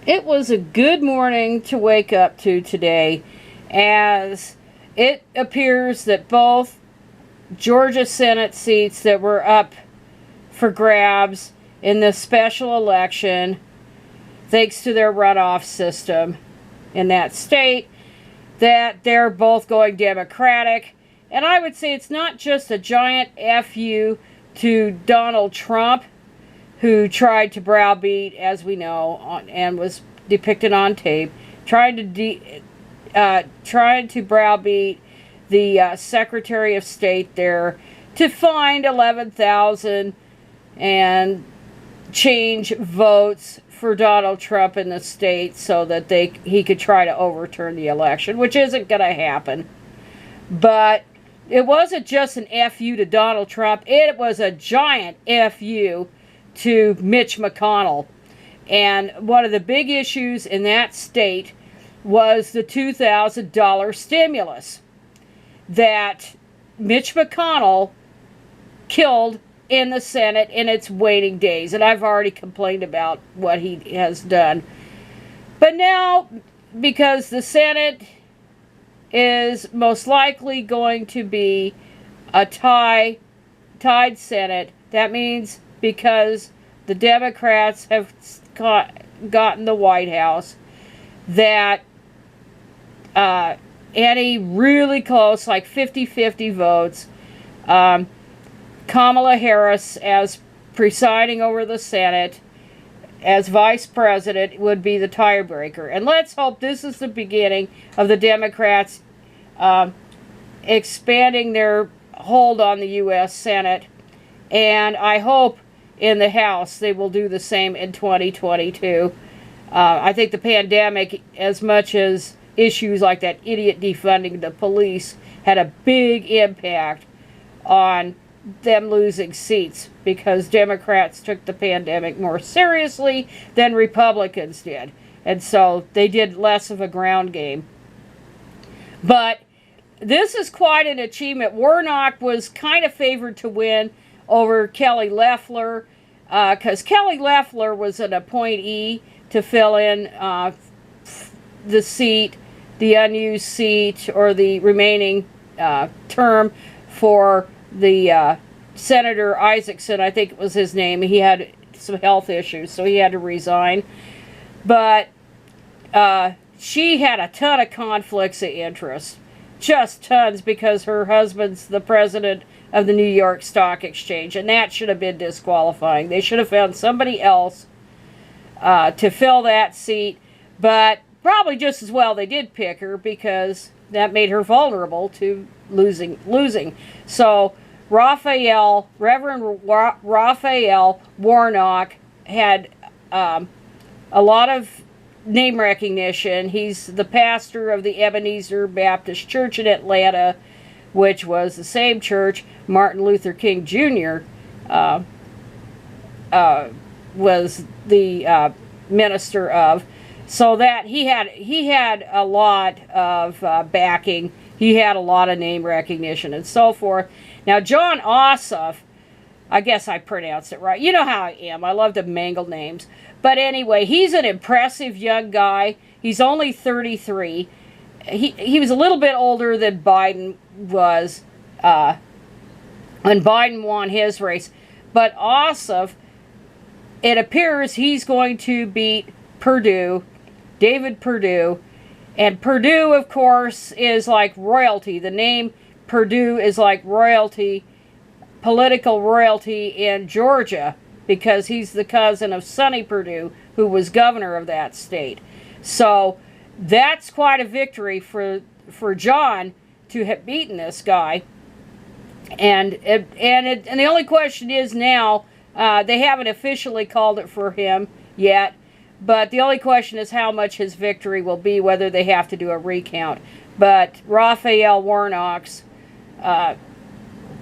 It was a good morning to wake up to today, as it appears that both Georgia Senate seats that were up for grabs in the special election, thanks to their runoff system in that state, that they're both going Democratic. And I would say it's not just a giant FU to Donald Trump, who tried to browbeat, as we know, and was depicted on tape, trying to browbeat the Secretary of State there to find 11,000 and change votes for Donald Trump in the state so that he could try to overturn the election, which isn't going to happen. But it wasn't just an FU to Donald Trump. It was a giant FU to Mitch McConnell. And one of the big issues in that state was the $2,000 stimulus that Mitch McConnell killed in the Senate in its waiting days. And I've already complained about what he has done. But now, because the Senate is most likely going to be a tied Senate, that means because the Democrats have gotten the White House, that any really close, like 50-50 votes, Kamala Harris as presiding over the Senate as vice president would be the tiebreaker. And let's hope this is the beginning of the Democrats expanding their hold on the U.S. Senate. And I hope in the House they will do the same in 2022. I think the pandemic, as much as issues like that idiot defunding the police, had a big impact on them losing seats, because Democrats took the pandemic more seriously than Republicans did. And so they did less of a ground game. But this is quite an achievement. Warnock was kind of favored to win over Kelly Loeffler, because Kelly Loeffler was an appointee to fill in the seat, the unused seat, or the remaining term for the Senator Isaacson, I think it was his name. He had some health issues, so he had to resign. But she had a ton of conflicts of interest. Just tons, because her husband's the president of the New York Stock Exchange, and that should have been disqualifying. They should have found somebody else to fill that seat, but probably just as well they did pick her, because that made her vulnerable to losing. So Reverend Rafael Warnock had a lot of name recognition. He's the pastor of the Ebenezer Baptist Church in Atlanta, which was the same church Martin Luther King Jr. Was the minister of. So that he had a lot of backing. He had a lot of name recognition and so forth. Now, Jon Ossoff, I guess I pronounced it right. You know how I am. I love to mangle names. But anyway, he's an impressive young guy. He's only 33. He was a little bit older than Biden was when Biden won his race. But Ossoff, it appears he's going to beat David Perdue. And Perdue, of course, is like royalty. The name Perdue is like royalty, political royalty in Georgia, because he's the cousin of Sonny Perdue, who was governor of that state. So that's quite a victory for John to have beaten this guy. And the only question is now, they haven't officially called it for him yet, but the only question is how much his victory will be, whether they have to do a recount. But Rafael Warnock's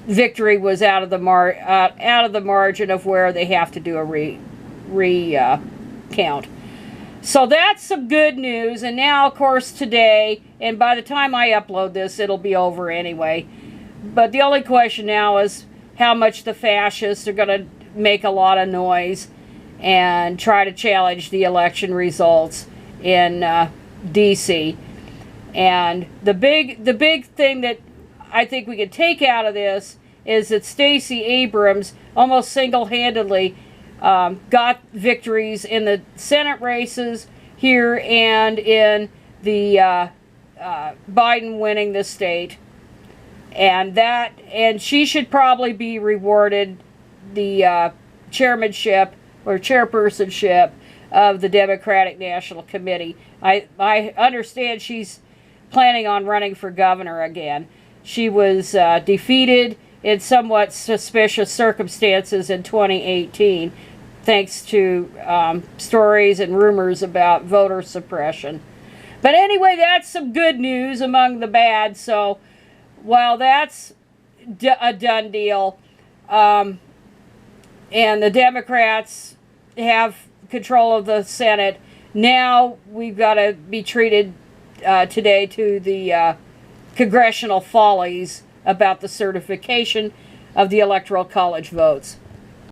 victory was out of the margin of where they have to do a recount. So that's some good news. And now, of course, today, and by the time I upload this, it'll be over anyway. But the only question now is how much the fascists are going to make a lot of noise and try to challenge the election results in D.C. And the big thing that I think we can take out of this is that Stacey Abrams almost single-handedly got victories in the Senate races here and in the Biden winning the state, and she should probably be rewarded the chairmanship or chairpersonship of the Democratic National Committee. I understand she's planning on running for governor again. She was defeated in somewhat suspicious circumstances in 2018, thanks to stories and rumors about voter suppression. But anyway, that's some good news among the bad. So while that's a done deal, and the Democrats have control of the Senate, now we've got to be treated today to the congressional follies about the certification of the Electoral College votes.